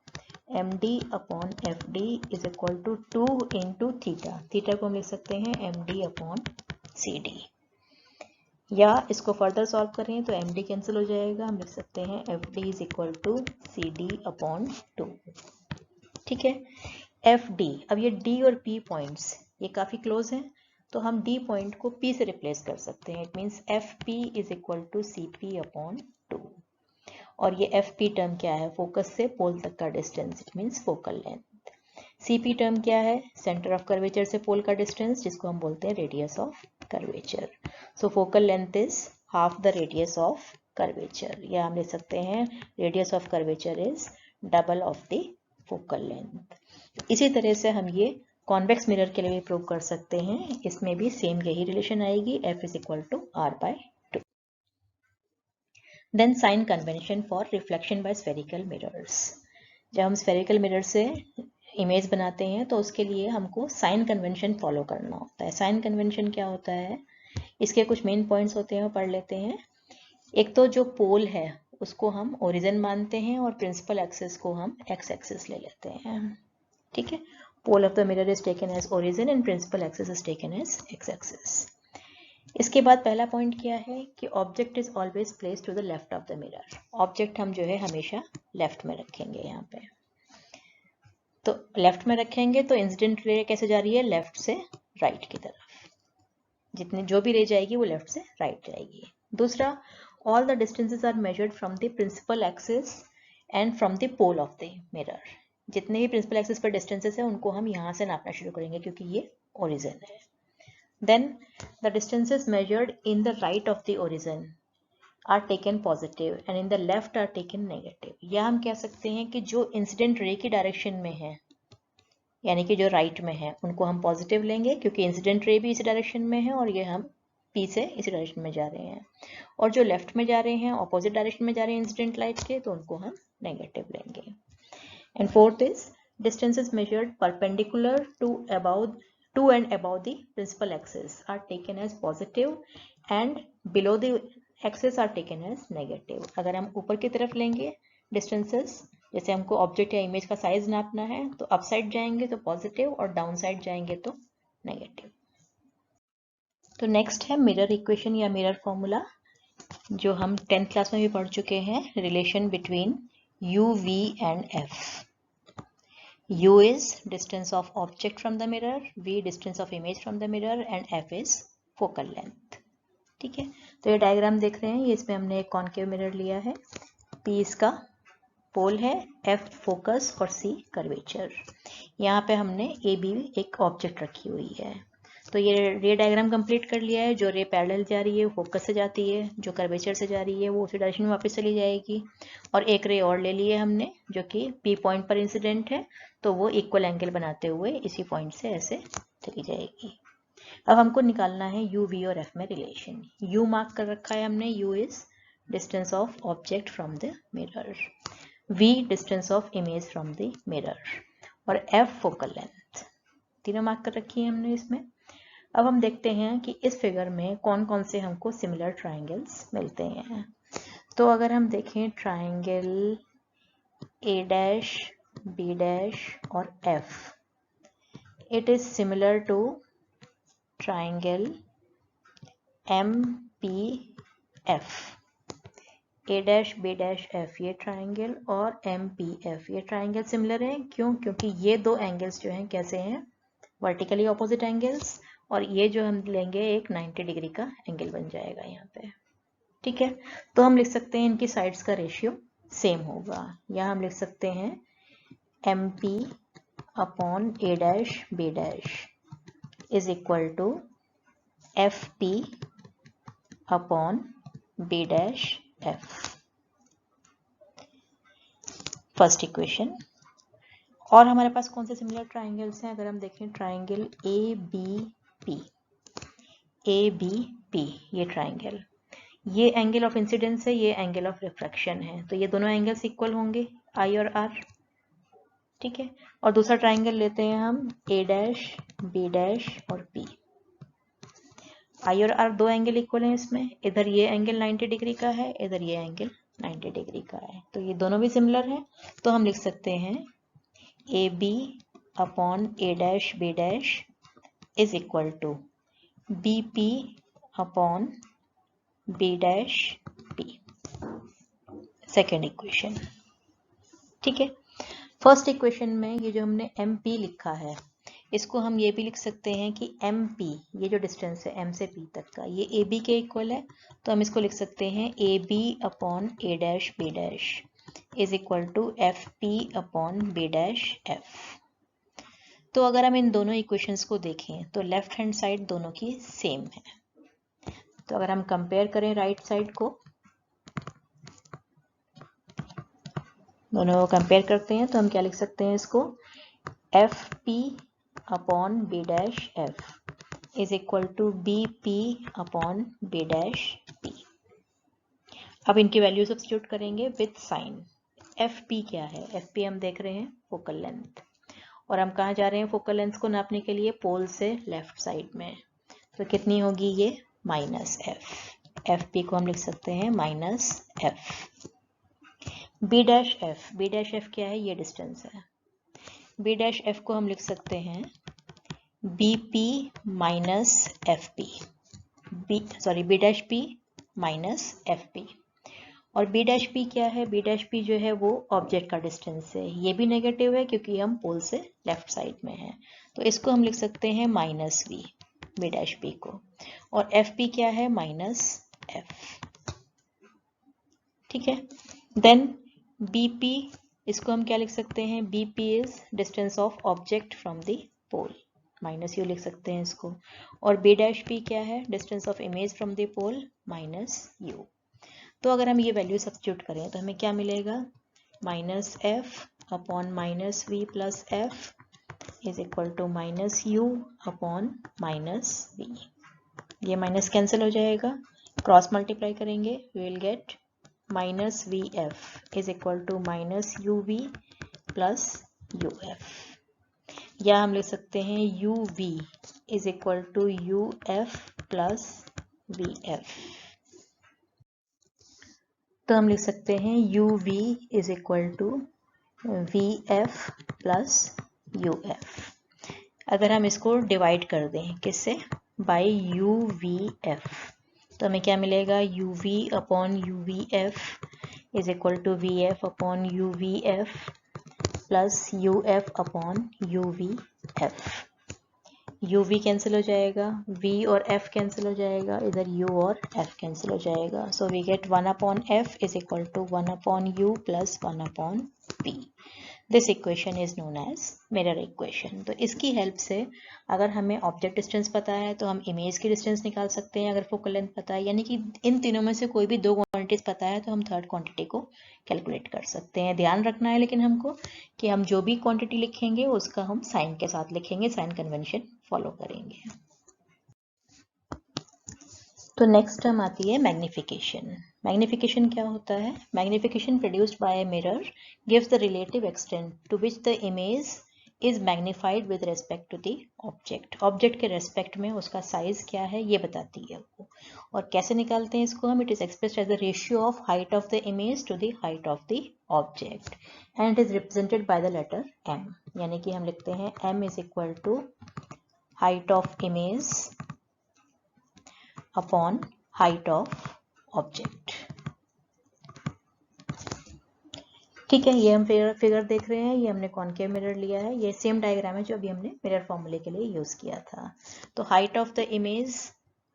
MD upon FD is equal to 2 into theta को हम लिख सकते हैं MD अपॉन CD, या इसको फर्दर सॉल्व करें तो MD कैंसिल हो जाएगा, हम लिख सकते हैं FD is equal to CD upon 2। ठीक है, FD, अब ये D और P पॉइंट्स ये काफ़ी क्लोज हैं, तो हम D पॉइंट को P से रिप्लेस कर सकते हैं। It means FP is equal to CP upon 2, और ये FP टर्म क्या है, फोकस से पोल तक का distance, it means focal length. CP term क्या है, सेंटर ऑफ कर्वेचर से पोल का डिस्टेंस, जिसको हम बोलते हैं radius of curvature. So focal length is half the radius of curvature, या हम लिख सकते हैं radius of curvature is double of the focal length. इसी तरह से हम ये कॉन्वेक्स मिरर के लिए भी प्रूव कर सकते हैं, इसमें भी सेम यही रिलेशन आएगी, F is equal to R/2। Then sign convention for reflection by spherical mirrors. जब हम स्फेरिकल मिरर से इमेज बनाते हैं तो उसके लिए हमको साइन कन्वेंशन फॉलो करना होता है। साइन कन्वेंशन क्या होता है, इसके कुछ मेन पॉइंट्स होते हैं, वो पढ़ लेते हैं। एक तो जो पोल है उसको हम ओरिजिन मानते हैं और प्रिंसिपल एक्सिस को हम एक्स एक्सिस ले लेते हैं, ठीक है। Pole of the mirror is taken as origin and principal axis is taken as X axis. इसके बाद पहला पॉइंट क्या है कि object is always placed to the left of the mirror. Object हम जो है हमेशा लेफ्ट में रखेंगे। यहाँ पे तो लेफ्ट में रखेंगे तो इंसिडेंट रे कैसे जा रही है, लेफ्ट से राइट की तरफ। जितनी जो भी रे जाएगी वो लेफ्ट से राइट जाएगी। दूसरा, all the distances are measured from the principal axis and from the pole of the mirror. जितने भी प्रिंसिपल एक्सिस पर डिस्टेंसेस है उनको हम यहाँ से नापना शुरू करेंगे क्योंकि ये ओरिजिन है। Then the distances measured in the right of the origin are taken positive and in the left are taken negative. या हम कह सकते हैं कि जो इंसिडेंट रे की डायरेक्शन में है, यानी कि जो राइट में है, उनको हम पॉजिटिव लेंगे क्योंकि इंसिडेंट रे भी इसी डायरेक्शन में है और ये हम पी से इसी डायरेक्शन में जा रहे हैं। और जो लेफ्ट में जा रहे हैं, ऑपोजिट डायरेक्शन में जा रहे हैं इंसिडेंट लाइट के, तो उनको हम नेगेटिव लेंगे। And fourth is distances measured perpendicular to and about the principal axis are taken as positive and below the axis are taken as negative. अगर हम ऊपर की तरफ लेंगे डिस्टेंसेस, जैसे हमको ऑब्जेक्ट या इमेज का साइज नापना है, तो अप साइड जाएंगे तो पॉजिटिव और डाउन साइड जाएंगे तो नेगेटिव। तो नेक्स्ट है मिरर इक्वेशन या मिरर फॉर्मूला, जो हम 10th क्लास में भी पढ़ चुके हैं। Relation between U, V and F। U is distance of object from the mirror, V distance of image from the mirror and F is focal length, ठीक है। तो ये डायग्राम देख रहे हैं, ये इसमें हमने एक कॉनकेव मिरर लिया है, P इसका पोल है, F फोकस और C कर्वेचर। यहाँ पे हमने A B एक ऑब्जेक्ट रखी हुई है। तो ये रे डायग्राम कंप्लीट कर लिया है। जो रे पैरेलल जा रही है वो फोकस से जाती है, जो कर्वेचर से जा रही है वो उसी डायरेक्शन में वापस चली जाएगी। और एक रे और ले ली है हमने जो कि P पॉइंट पर इंसिडेंट है, तो वो इक्वल एंगल बनाते हुए इसी पॉइंट से ऐसे चली जाएगी। अब हमको निकालना है U, V और F में रिलेशन। U मार्क कर रखा है हमने, U is distance of object from the mirror, V distance of image from the mirror और F फोकल लेंथ। तीनों मार्क कर रखी है हमने इसमें। अब हम देखते हैं कि इस फिगर में कौन कौन से हमको सिमिलर ट्राइंगल्स मिलते हैं। तो अगर हम देखें triangle A dash, B dash और F, it is similar to triangle MPF। A dash, B dash, F ये ट्राइंगल और MPF ये ट्राइंगल सिमिलर है। क्यों? क्योंकि ये दो एंगल्स जो हैं कैसे हैं, वर्टिकली ऑपोजिट एंगल्स, और ये जो हम लेंगे एक 90 डिग्री का एंगल बन जाएगा यहाँ पे, ठीक है। तो हम लिख सकते हैं इनकी साइड्स का रेशियो सेम होगा। या हम लिख सकते हैं MP upon A dash B dash is equal to FP upon B dash F, first equation. और हमारे पास कौन से सिमिलर ट्राइंगल्स हैं, अगर हम देखें ट्राइंगल ABP, ये ट्राइंगल, ये एंगल ऑफ इंसिडेंस है, ये एंगल ऑफ रिफ्रैक्शन है, तो ये दोनों एंगल्स इक्वल होंगे I और R, ठीक है। और दूसरा ट्राइंगल लेते हैं हम A डैश, B डैश और P। I और R दो एंगल इक्वल हैं इसमें, इधर ये एंगल 90 डिग्री का है, इधर ये एंगल 90 डिग्री का है, तो ये दोनों भी सिमिलर हैं। तो हम लिख सकते हैं AB upon A dash B dash is equal to BP upon B dash P, second equation, ठीक है। फर्स्ट इक्वेशन में ये जो हमने MP लिखा है, इसको हम ये भी लिख सकते हैं कि MP, ये जो डिस्टेंस है M से P तक का, ये AB के इक्वल है, तो हम इसको लिख सकते हैं AB upon A dash B dash is equal to FP upon B dash F। तो अगर हम इन दोनों इक्वेशंस को देखें तो लेफ्ट हैंड साइड दोनों की सेम है। तो अगर हम कंपेयर करें राइट साइड को, दोनों को कंपेयर करते हैं तो हम क्या लिख सकते हैं इसको, FP upon B dash F is equal to B P upon B dash P. अब इनकी वैल्यू सब्स्टिट्यूट करेंगे विथ साइन। एफ पी क्या है? एफ पी हम देख रहे हैं फोकल लेंथ, और हम कहाँ जा रहे हैं फोकल लेंथ को नापने के लिए? पोल से लेफ्ट साइड में। तो कितनी होगी ये? Minus F. एफ पी को हम लिख सकते हैं minus F. B dash F, B dash F क्या है? ये डिस्टेंस है। बी डैश एफ को हम लिख सकते हैं B P minus F P, B dash P minus F P. और बी डैश पी क्या है? बी डैश पी जो है वो ऑब्जेक्ट का डिस्टेंस है। ये भी नेगेटिव है क्योंकि हम पोल से लेफ्ट साइड में हैं, तो इसको हम लिख सकते हैं minus V, B dash P को। और एफ पी क्या है? Minus F. ठीक है। देन बी पी, इसको हम क्या लिख सकते हैं? B P is distance of object from the pole, minus U लिख सकते हैं इसको। और बी डैश पी क्या है? Distance of image from the pole, minus U. तो अगर हम ये वैल्यू सब्स्टिट्यूट करें तो हमें क्या मिलेगा? Minus F upon minus V plus F is equal to minus U upon minus V. ये माइनस कैंसिल हो जाएगा, क्रॉस मल्टीप्लाई करेंगे, we will get minus V F is equal to minus U V plus U F. या हम लिख सकते हैं U V is equal to U F plus V F. तो हम लिख सकते हैं U V is equal to V F plus U F. अगर हम इसको डिवाइड कर दें किससे? बाई यू वी एफ, तो हमें क्या मिलेगा? U V upon U V F is equal to V F upon U V F plus U F upon U V F. U V cancel हो जाएगा, v और f कैंसिल हो जाएगा, इधर u और f कैंसिल हो जाएगा। So we get 1 upon f is equal to 1 upon u plus 1 upon p। This equation is known as mirror equation. तो इसकी हेल्प से अगर हमें ऑब्जेक्ट डिस्टेंस पता है तो हम इमेज की डिस्टेंस निकाल सकते हैं, अगर फोकल लेंथ पता है, यानी कि इन तीनों में से कोई भी दो क्वांटिटीज पता है तो हम थर्ड क्वांटिटी को कैलकुलेट कर सकते हैं। ध्यान रखना है लेकिन हमको कि हम जो भी क्वांटिटी लिखेंगे उसका हम साइन के साथ लिखेंगे, साइन कन्वेंशन फॉलो करेंगे। तो नेक्स्ट टर्म आती है मैग्निफिकेशन। मैग्निफिकेशन क्या होता है? Magnification produced by a mirror gives the relative extent to which the image is magnified with respect to the object. Object के रेस्पेक्ट में उसका साइज क्या है ये बताती है वो। और कैसे निकालते हैं इसको हम? It is expressed as the ratio of height of the image to the height of the object and it is represented by the letter m। यानी कि हम लिखते हैं m is equal to height of image upon height of object. ठीक है, ये हम figure देख रहे हैं, ये हमने कॉनकेव मिरर लिया है, ये सेम डायग्राम है जो अभी हमने मिरर फॉर्मूले के लिए यूज किया था। तो हाइट ऑफ द इमेज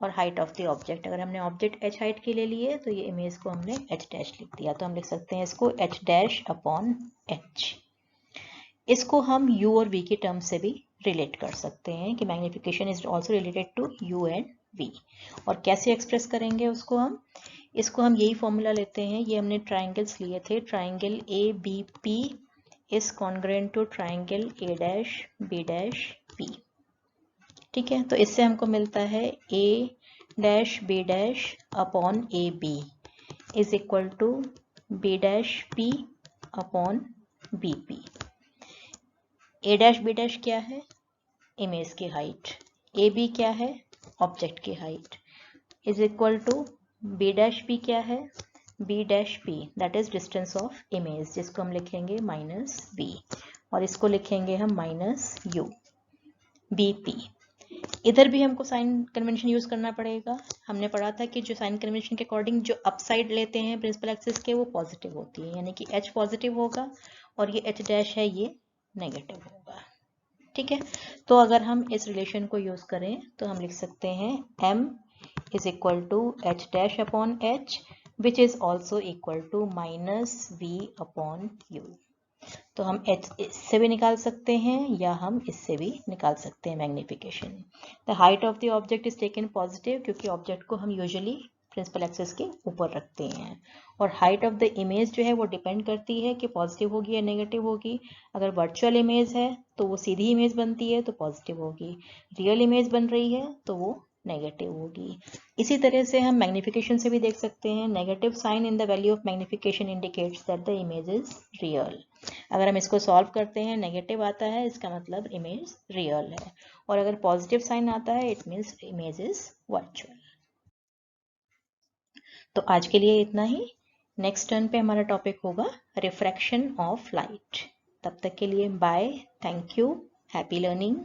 और हाइट ऑफ द ऑब्जेक्ट, अगर हमने ऑब्जेक्ट h हाइट के लिए लिए तो ये इमेज को हमने h डैश लिख दिया, तो हम लिख सकते हैं इसको h डैश अपॉन h। इसको हम u और v की टर्म से भी रिलेट कर सकते हैं कि magnification is also related to u and v। और कैसे एक्सप्रेस करेंगे उसको हम? इसको हम यही फॉर्मूला लेते हैं, ये हमने ट्राइंगल्स लिए थे, triangle A B P is congruent to triangle A dash B dash P. ठीक है, तो इससे हमको मिलता है A dash B dash upon A B is equal to B dash P upon B P. A dash B dash क्या है? Image की हाइट। ए बी क्या है? ऑब्जेक्ट की height. Is equal to B dash P क्या है? B dash P that is distance of image, जिसको हम लिखेंगे माइनस बी, और इसको लिखेंगे हम माइनस यू। बी पी, इधर भी हमको साइन कन्वेंशन यूज करना पड़ेगा। हमने पढ़ा था कि जो साइन कन्वेंशन के अकॉर्डिंग जो अपसाइड लेते हैं प्रिंसिपल एक्सिस के वो पॉजिटिव होती है, यानी कि h पॉजिटिव होगा और ये h डैश है ये नेगेटिव होगा। ठीक है, तो अगर हम इस रिलेशन को यूज करें तो हम लिख सकते हैं m is equal to h dash upon h which is also equal to minus v upon u। तो हम h इससे भी निकाल सकते हैं या हम इससे भी निकाल सकते हैं magnification. The height of the object is taken positive क्योंकि ऑब्जेक्ट को हम यूजुअली प्रिंसिपल एक्सिस के ऊपर रखते हैं। और हाइट ऑफ द इमेज जो है वो डिपेंड करती है कि पॉजिटिव होगी या नेगेटिव होगी। अगर वर्चुअल इमेज है तो वो सीधी इमेज बनती है तो पॉजिटिव होगी, रियल इमेज बन रही है तो वो नेगेटिव होगी। इसी तरह से हम मैग्निफिकेशन से भी देख सकते हैं। Negative sign in the value of magnification indicates that the image is real. अगर हम इसको सॉल्व करते हैं, नेगेटिव आता है, इसका मतलब इमेज रियल है, और अगर पॉजिटिव साइन आता है it means image is virtual. तो आज के लिए इतना ही। नेक्स्ट टर्न पे हमारा टॉपिक होगा रिफ्रैक्शन ऑफ लाइट। तब तक के लिए bye, thank you, happy learning.